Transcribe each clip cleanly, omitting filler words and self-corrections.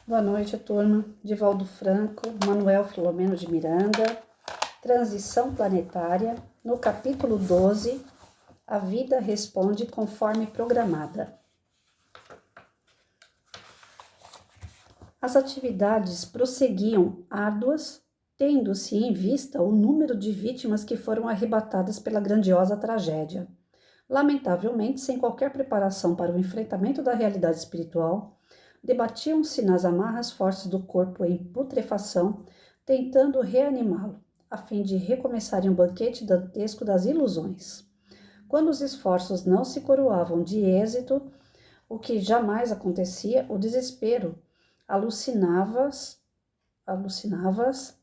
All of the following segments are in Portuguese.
Boa noite, turma. Divaldo Franco, Manuel Filomeno de Miranda, Transição Planetária, no capítulo 12, A Vida Responde Conforme Programada. As atividades prosseguiam árduas, tendo-se em vista o número de vítimas que foram arrebatadas pela grandiosa tragédia. Lamentavelmente, sem qualquer preparação para o enfrentamento da realidade espiritual, debatiam-se nas amarras fortes do corpo em putrefação, tentando reanimá-lo, a fim de recomeçarem o banquete dantesco das ilusões. Quando os esforços não se coroavam de êxito, o que jamais acontecia, o desespero alucinava-as,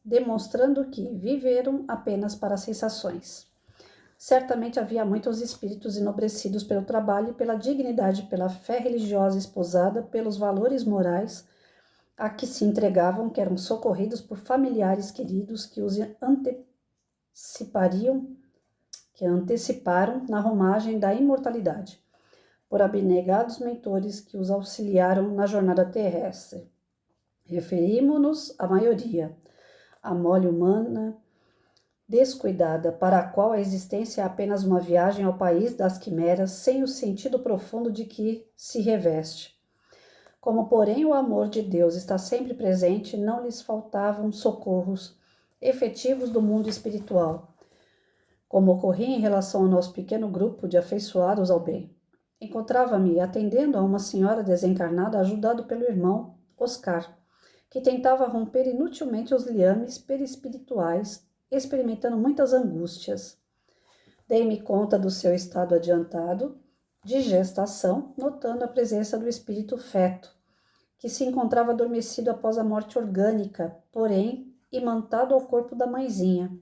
demonstrando que viveram apenas para sensações. Certamente havia muitos espíritos enobrecidos pelo trabalho e pela dignidade, pela fé religiosa esposada, pelos valores morais a que se entregavam, que eram socorridos por familiares queridos que os anteciparam na romagem da imortalidade, por abnegados mentores que os auxiliaram na jornada terrestre. Referimos-nos à maioria, a mole humana descuidada, para a qual a existência é apenas uma viagem ao país das quimeras, sem o sentido profundo de que se reveste. Como, porém, o amor de Deus está sempre presente, não lhes faltavam socorros efetivos do mundo espiritual, como ocorria em relação ao nosso pequeno grupo de afeiçoados ao bem. Encontrava-me atendendo a uma senhora desencarnada, ajudado pelo irmão Oscar, que tentava romper inutilmente os liames perispirituais, experimentando muitas angústias. Dei-me conta do seu estado adiantado de gestação, notando a presença do espírito feto, que se encontrava adormecido após a morte orgânica, porém imantado ao corpo da mãezinha.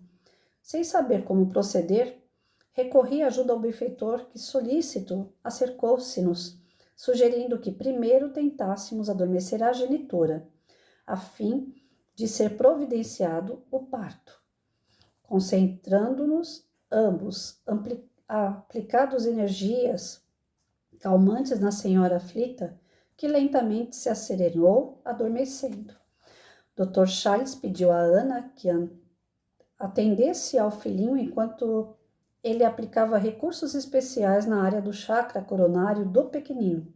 Sem saber como proceder, recorri à ajuda ao benfeitor, que, solícito, acercou-se-nos, sugerindo que primeiro tentássemos adormecer a genitora, a fim de ser providenciado o parto. Concentrando-nos ambos, aplicados energias calmantes na senhora aflita, que lentamente se asserenou, adormecendo. Dr. Charles pediu a Ana que atendesse ao filhinho enquanto ele aplicava recursos especiais na área do chakra coronário do pequenino,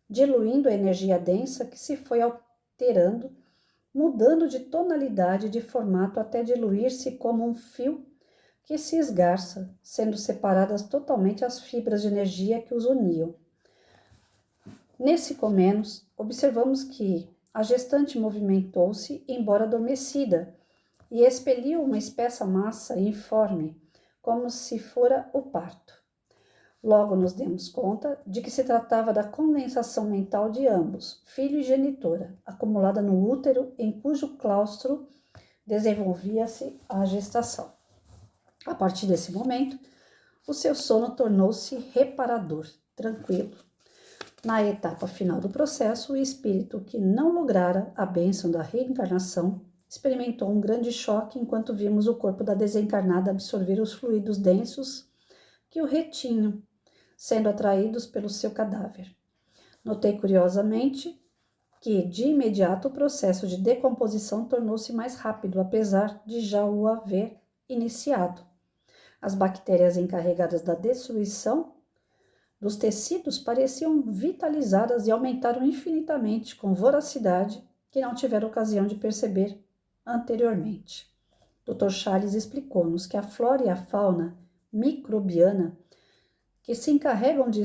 diluindo a energia densa que se foi alterando, mudando de tonalidade e de formato até diluir-se como um fio que se esgarça, sendo separadas totalmente as fibras de energia que os uniam. Nesse comenos, observamos que a gestante movimentou-se, embora adormecida, e expeliu uma espessa massa informe, como se fora o parto. Logo nos demos conta de que se tratava da condensação mental de ambos, filho e genitora, acumulada no útero em cujo claustro desenvolvia-se a gestação. A partir desse momento, o seu sono tornou-se reparador, tranquilo. Na etapa final do processo, o espírito que não lograra a bênção da reencarnação experimentou um grande choque enquanto vimos o corpo da desencarnada absorver os fluidos densos que o retinham, sendo atraídos pelo seu cadáver. Notei curiosamente que, de imediato, o processo de decomposição tornou-se mais rápido, apesar de já o haver iniciado. As bactérias encarregadas da destruição dos tecidos pareciam vitalizadas e aumentaram infinitamente, com voracidade que não tivera ocasião de perceber anteriormente. Dr. Charles explicou-nos que a flora e a fauna microbiana, que se encarregam de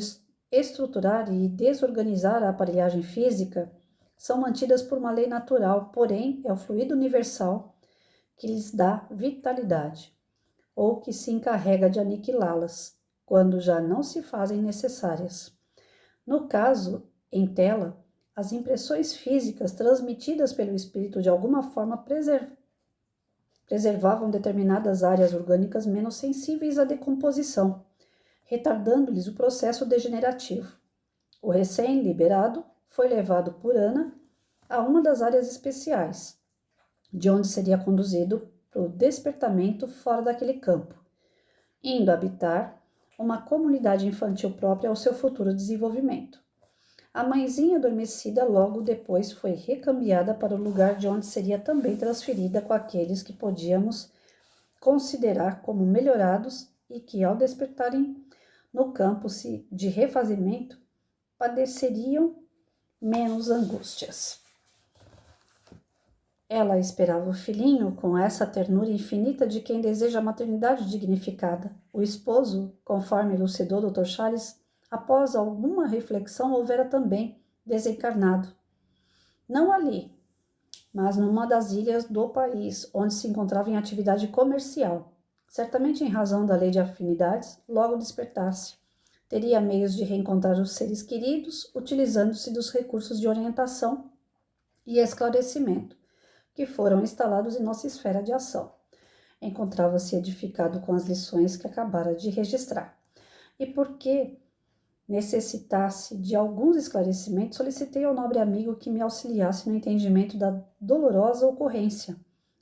estruturar e desorganizar a aparelhagem física, são mantidas por uma lei natural, porém é o fluido universal que lhes dá vitalidade, ou que se encarrega de aniquilá-las, quando já não se fazem necessárias. No caso, em tela, as impressões físicas transmitidas pelo espírito de alguma forma preservavam determinadas áreas orgânicas menos sensíveis à decomposição, retardando-lhes o processo degenerativo. O recém-liberado foi levado por Ana a uma das áreas especiais, de onde seria conduzido para o despertamento fora daquele campo, indo habitar uma comunidade infantil própria ao seu futuro desenvolvimento. A mãezinha adormecida logo depois foi recambiada para o lugar de onde seria também transferida com aqueles que podíamos considerar como melhorados e que, ao despertarem no campo de refazimento, padeceriam menos angústias. Ela esperava o filhinho com essa ternura infinita de quem deseja a maternidade dignificada. O esposo, conforme elucidou Dr. Charles, após alguma reflexão, houvera também desencarnado. Não ali, mas numa das ilhas do país, onde se encontrava em atividade comercial. Certamente em razão da lei de afinidades, logo despertasse. Teria meios de reencontrar os seres queridos, utilizando-se dos recursos de orientação e esclarecimento que foram instalados em nossa esfera de ação. Encontrava-se edificado com as lições que acabara de registrar. E porque necessitasse de alguns esclarecimentos, solicitei ao nobre amigo que me auxiliasse no entendimento da dolorosa ocorrência,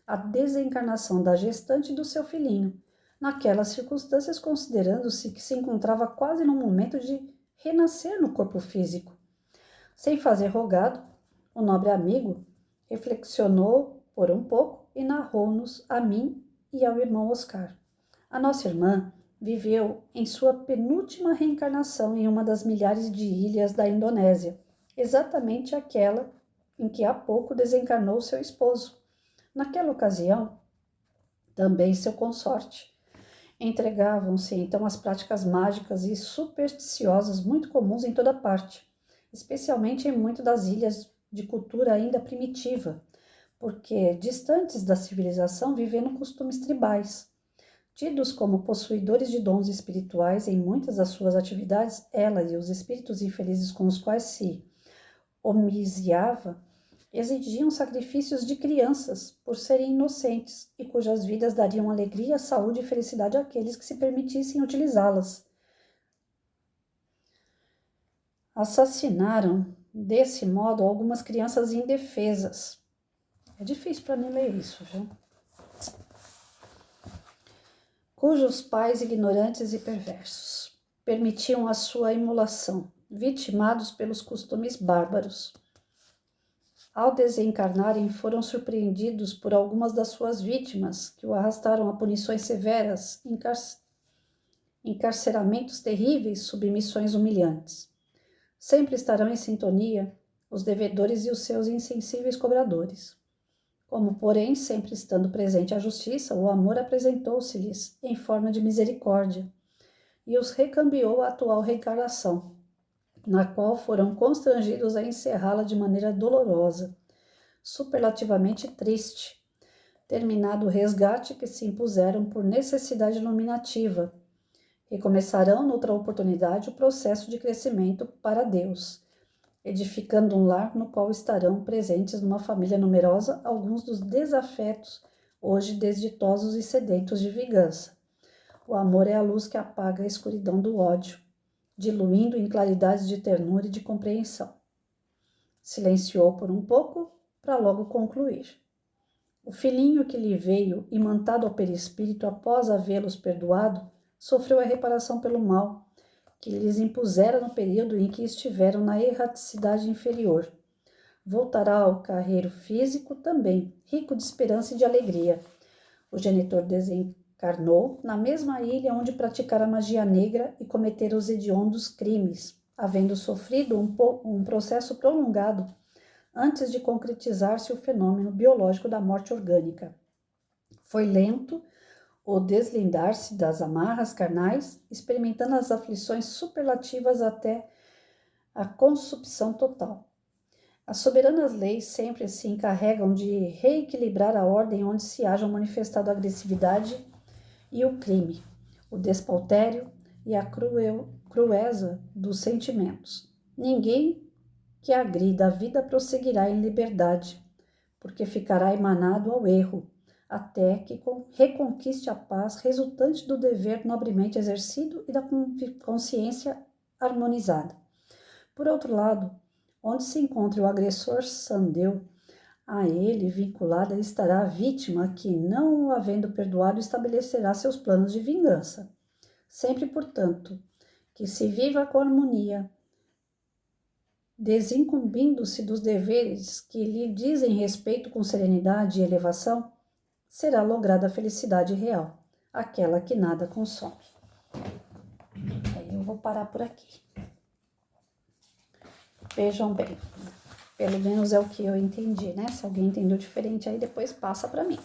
a desencarnação da gestante e do seu filhinho, naquelas circunstâncias, considerando-se que se encontrava quase no momento de renascer no corpo físico. Sem fazer rogado, o nobre amigo reflexionou por um pouco e narrou-nos a mim e ao irmão Oscar. A nossa irmã viveu em sua penúltima reencarnação em uma das milhares de ilhas da Indonésia, exatamente aquela em que há pouco desencarnou seu esposo. Naquela ocasião, também seu consorte. Entregavam-se então às práticas mágicas e supersticiosas muito comuns em toda parte, especialmente em muitas das ilhas de cultura ainda primitiva, porque, distantes da civilização, vivendo costumes tribais. Tidos como possuidores de dons espirituais em muitas das suas atividades, ela e os espíritos infelizes com os quais se homiciava exigiam sacrifícios de crianças por serem inocentes e cujas vidas dariam alegria, saúde e felicidade àqueles que se permitissem utilizá-las. Assassinaram, desse modo, algumas crianças indefesas. É difícil para mim ler isso, viu? Cujos pais, ignorantes e perversos, permitiam a sua imolação, vitimados pelos costumes bárbaros. Ao desencarnarem, foram surpreendidos por algumas das suas vítimas, que o arrastaram a punições severas, encarceramentos terríveis, submissões humilhantes. Sempre estarão em sintonia os devedores e os seus insensíveis cobradores. Como, porém, sempre estando presente a justiça, o amor apresentou-se-lhes em forma de misericórdia e os recambiou à atual reencarnação, na qual foram constrangidos a encerrá-la de maneira dolorosa, superlativamente triste, terminado o resgate que se impuseram por necessidade nominativa, recomeçarão noutra oportunidade o processo de crescimento para Deus, edificando um lar no qual estarão presentes numa família numerosa alguns dos desafetos, hoje desditosos e sedentos de vingança. O amor é a luz que apaga a escuridão do ódio, diluindo em claridades de ternura e de compreensão. Silenciou por um pouco, para logo concluir. O filhinho que lhe veio, imantado ao perispírito após havê-los perdoado, sofreu a reparação pelo mal que lhes impusera no período em que estiveram na erraticidade inferior. Voltará ao carreiro físico também, rico de esperança e de alegria. O genitor desencarnou na mesma ilha onde praticara magia negra e cometera os hediondos crimes, havendo sofrido um processo prolongado antes de concretizar-se o fenômeno biológico da morte orgânica. Foi lento o deslindar-se das amarras carnais, experimentando as aflições superlativas até a consumção total. As soberanas leis sempre se encarregam de reequilibrar a ordem onde se hajam manifestado a agressividade e o crime, o despautério e a crueza dos sentimentos. Ninguém que agrida a vida prosseguirá em liberdade, porque ficará emanado ao erro, até que reconquiste a paz resultante do dever nobremente exercido e da consciência harmonizada. Por outro lado, onde se encontre o agressor sandeu, a ele vinculada estará a vítima que, não o havendo perdoado, estabelecerá seus planos de vingança. Sempre, portanto, que se viva com harmonia desincumbindo-se dos deveres que lhe dizem respeito com serenidade e elevação, será lograda a felicidade real, aquela que nada consome. Aí eu vou parar por aqui. Vejam bem, pelo menos é o que eu entendi, né? Se alguém entendeu diferente, aí depois passa para mim.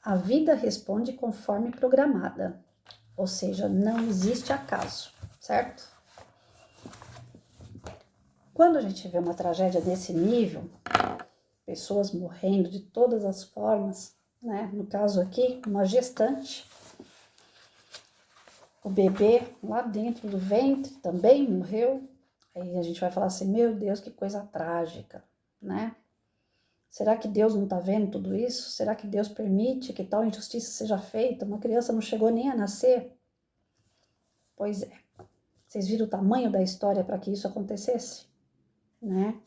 A vida responde conforme programada, ou seja, não existe acaso, certo? Quando a gente vê uma tragédia desse nível, pessoas morrendo de todas as formas, né? No caso aqui, uma gestante, o bebê lá dentro do ventre também morreu. Aí a gente vai falar assim, meu Deus, que coisa trágica, né? Será que Deus não está vendo tudo isso? Será que Deus permite que tal injustiça seja feita? Uma criança não chegou nem a nascer? Pois é. Vocês viram o tamanho da história para que isso acontecesse? Né?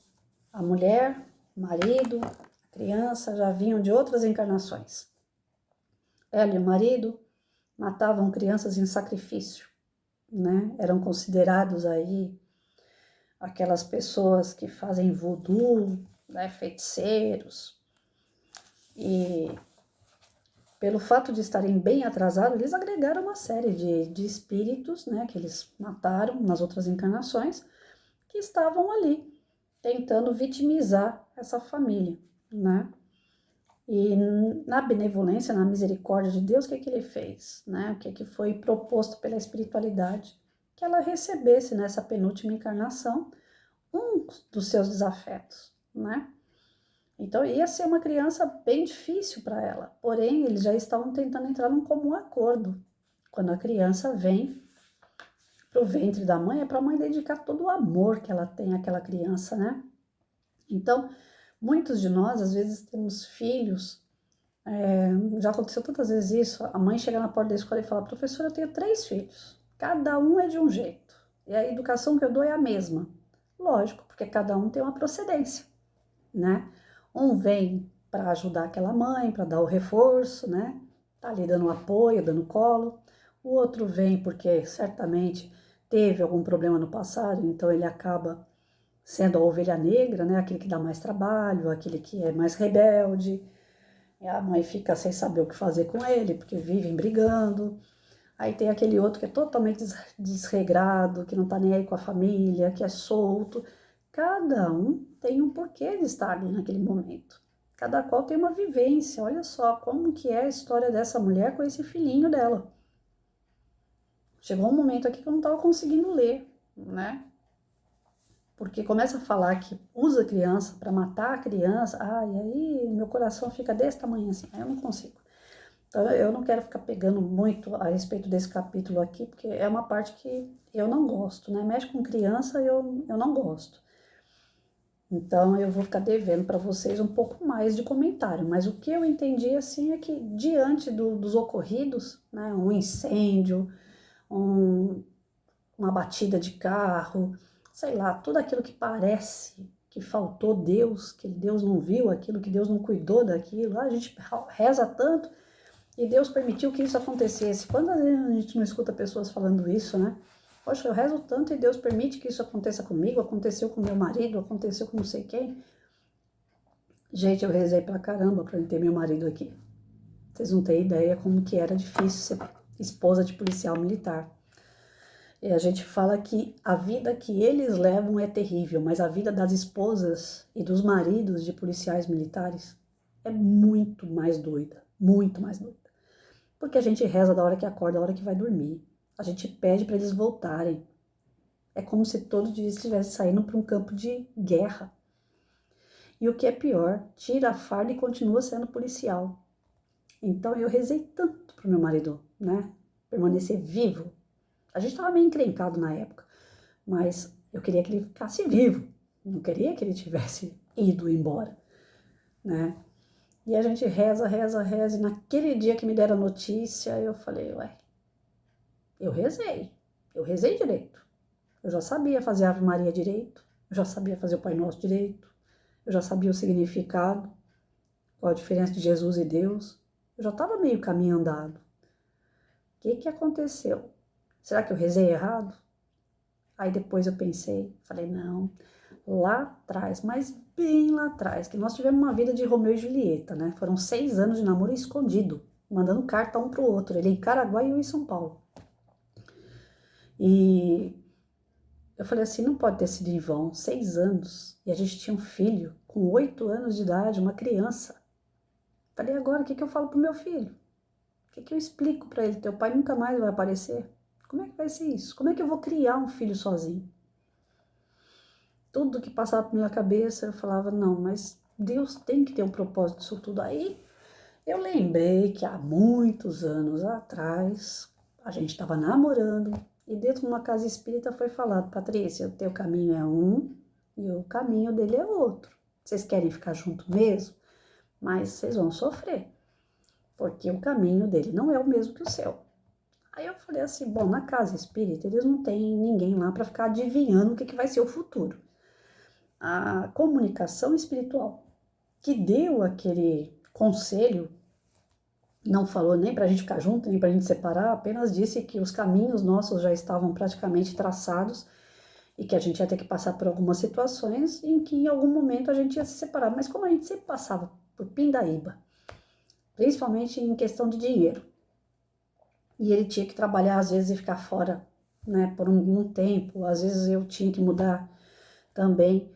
A mulher, o marido, a criança já vinham de outras encarnações. Ela e o marido matavam crianças em sacrifício, né? Eram considerados aí aquelas pessoas que fazem voodoo, né? Feiticeiros. E pelo fato de estarem bem atrasados, eles agregaram uma série de espíritos, né? Que eles mataram nas outras encarnações, que estavam ali tentando vitimizar essa família, né? E na benevolência, na misericórdia de Deus, o que ele fez, né? O que foi proposto pela espiritualidade? Que ela recebesse nessa penúltima encarnação um dos seus desafetos, né? Então ia ser uma criança bem difícil para ela, porém eles já estavam tentando entrar num comum acordo. Quando a criança vem para o ventre da mãe, é para a mãe dedicar todo o amor que ela tem àquela criança, né? Então, muitos de nós, às vezes, temos filhos, já aconteceu tantas vezes isso, a mãe chega na porta da escola e fala, professora, eu tenho 3 filhos, cada um é de um jeito, e a educação que eu dou é a mesma. Lógico, porque cada um tem uma procedência, né? Um vem para ajudar aquela mãe, para dar o reforço, né? Tá ali dando apoio, dando colo. O outro vem porque certamente teve algum problema no passado, então ele acaba sendo a ovelha negra, né? Aquele que dá mais trabalho, aquele que é mais rebelde. E a mãe fica sem saber o que fazer com ele, porque vivem brigando. Aí tem aquele outro que é totalmente desregrado, que não tá nem aí com a família, que é solto. Cada um tem um porquê de estar ali naquele momento. Cada qual tem uma vivência. Olha só como que é a história dessa mulher com esse filhinho dela. Chegou um momento aqui que eu não estava conseguindo ler, né? Porque começa a falar que usa a criança para matar a criança, e aí meu coração fica desse tamanho assim, aí eu não consigo. Então eu não quero ficar pegando muito a respeito desse capítulo aqui, porque é uma parte que eu não gosto, né? Mexe com criança, eu não gosto. Então eu vou ficar devendo para vocês um pouco mais de comentário, mas o que eu entendi assim é que diante dos ocorridos, né, um incêndio, uma batida de carro, sei lá, tudo aquilo que parece que faltou Deus, que Deus não viu aquilo, que Deus não cuidou daquilo, a gente reza tanto e Deus permitiu que isso acontecesse. Quantas vezes a gente não escuta pessoas falando isso, né? Poxa, eu rezo tanto e Deus permite que isso aconteça comigo, aconteceu com meu marido, aconteceu com não sei quem. Gente, eu rezei pra caramba pra ter meu marido aqui. Vocês não têm ideia como que era difícil ser esposa de policial militar. E a gente fala que a vida que eles levam é terrível, mas a vida das esposas e dos maridos de policiais militares é muito mais doida, muito mais doida. Porque a gente reza da hora que acorda, da hora que vai dormir. A gente pede para eles voltarem. É como se todo dia estivesse saindo para um campo de guerra. E o que é pior, tira a farda e continua sendo policial. Então eu rezei tanto pro meu marido, né, permanecer vivo. A gente estava meio encrencado na época, mas eu queria que ele ficasse vivo. Não queria que ele tivesse ido embora, né? E a gente reza, reza, reza. E naquele dia que me deram a notícia, eu falei, ué, eu rezei direito. Eu já sabia fazer Ave Maria direito, eu já sabia fazer o Pai Nosso direito, eu já sabia o significado, qual a diferença de Jesus e Deus. Eu já estava meio caminho andado. O que aconteceu? Será que eu rezei errado? Aí depois eu pensei, falei, não, lá atrás, mas bem lá atrás, que nós tivemos uma vida de Romeu e Julieta, né? Foram 6 anos de namoro escondido, mandando carta um pro outro, ele em Caraguá e eu em São Paulo. E eu falei assim, não pode ter sido em vão, 6 anos, e a gente tinha um filho com 8 anos de idade, uma criança. Falei, agora o que eu falo pro meu filho? O que eu explico para ele? Teu pai nunca mais vai aparecer? Como é que vai ser isso? Como é que eu vou criar um filho sozinho? Tudo que passava pela minha cabeça, eu falava, não, mas Deus tem que ter um propósito disso tudo. Aí eu lembrei que há muitos anos atrás, a gente estava namorando e dentro de uma casa espírita foi falado, Patrícia, o teu caminho é um e o caminho dele é outro. Vocês querem ficar junto mesmo? Mas vocês vão sofrer, porque o caminho dele não é o mesmo que o seu. Aí eu falei assim, bom, na casa espírita eles não têm ninguém lá para ficar adivinhando o que vai ser o futuro. A comunicação espiritual que deu aquele conselho, não falou nem para a gente ficar junto, nem para a gente separar, apenas disse que os caminhos nossos já estavam praticamente traçados e que a gente ia ter que passar por algumas situações em que em algum momento a gente ia se separar. Mas como a gente sempre passava por pindaíba, principalmente em questão de dinheiro, e ele tinha que trabalhar às vezes e ficar fora, né, por um tempo, às vezes eu tinha que mudar também.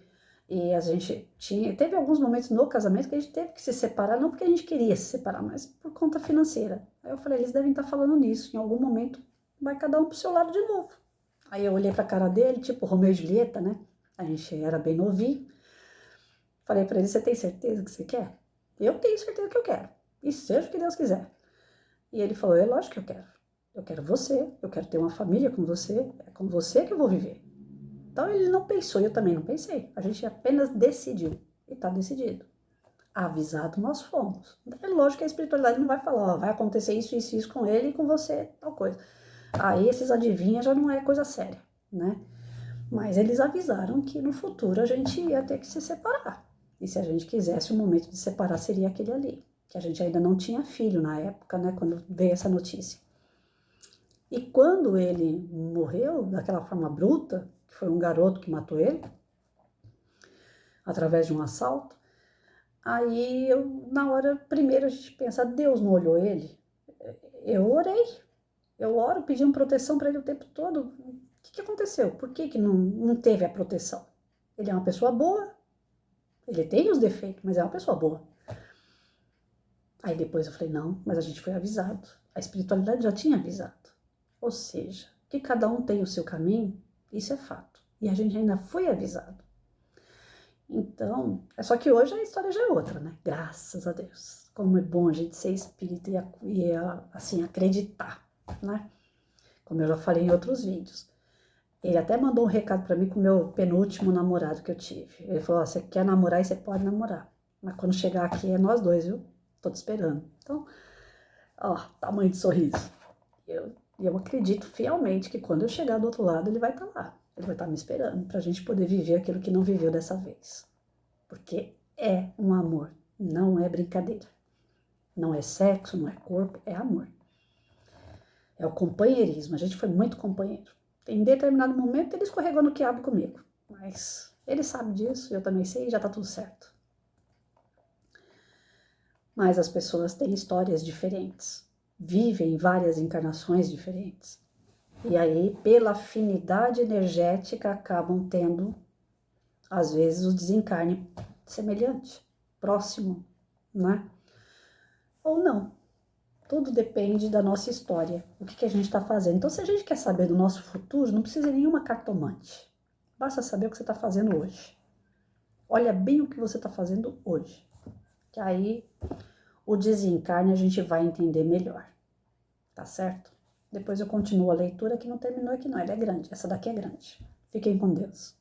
E a gente teve alguns momentos no casamento que a gente teve que se separar, não porque a gente queria se separar, mas por conta financeira. Aí eu falei, eles devem estar falando nisso, em algum momento vai cada um pro seu lado de novo. Aí eu olhei pra cara dele, tipo Romeu e Julieta, né? A gente era bem novinho. Falei pra ele, você tem certeza que você quer? Eu tenho certeza que eu quero. E seja o que Deus quiser. E ele falou, é lógico que eu quero. Eu quero você, eu quero ter uma família com você, é com você que eu vou viver. Então ele não pensou, eu também não pensei. A gente apenas decidiu. E está decidido. Avisado nós fomos. É lógico que a espiritualidade não vai falar, ó, vai acontecer isso com ele e com você, tal coisa. Aí esses adivinhas já não é coisa séria, né? Mas eles avisaram que no futuro a gente ia ter que se separar. E se a gente quisesse, o momento de separar seria aquele ali. Que a gente ainda não tinha filho na época, né? Quando veio essa notícia. E quando ele morreu daquela forma bruta, que foi um garoto que matou ele, através de um assalto, aí eu, na hora, primeiro a gente pensa, Deus não olhou ele? Eu orei, eu oro, pedi uma proteção para ele o tempo todo. O que aconteceu? Por que não teve a proteção? Ele é uma pessoa boa, ele tem os defeitos, mas é uma pessoa boa. Aí depois eu falei, não, mas a gente foi avisado, a espiritualidade já tinha avisado. Ou seja, que cada um tem o seu caminho, isso é fato. E a gente ainda foi avisado. Então, é só que hoje a história já é outra, né? Graças a Deus. Como é bom a gente ser espírita e assim, acreditar, né? Como eu já falei em outros vídeos. Ele até mandou um recado para mim com o meu penúltimo namorado que eu tive. Ele falou, ó, você quer namorar e você pode namorar. Mas quando chegar aqui é nós dois, viu? Tô te esperando. Então, ó, tamanho de sorriso. Eu acredito fielmente que quando eu chegar do outro lado, ele vai estar lá. Ele vai estar me esperando pra gente poder viver aquilo que não viveu dessa vez. Porque é um amor, não é brincadeira. Não é sexo, não é corpo, é amor. É o companheirismo, a gente foi muito companheiro. Em determinado momento ele escorregou no quiabo comigo, mas ele sabe disso, eu também sei e já tá tudo certo. Mas as pessoas têm histórias diferentes, vivem várias encarnações diferentes. E aí, pela afinidade energética, acabam tendo, às vezes, o desencarne semelhante, próximo, né? Ou não. Tudo depende da nossa história, o que a gente está fazendo. Então, se a gente quer saber do nosso futuro, não precisa de nenhuma cartomante. Basta saber o que você está fazendo hoje. Olha bem o que você está fazendo hoje. Que aí, o desencarne a gente vai entender melhor. Tá certo? Depois eu continuo a leitura que não terminou aqui não, ela é grande. Essa daqui é grande. Fiquem com Deus.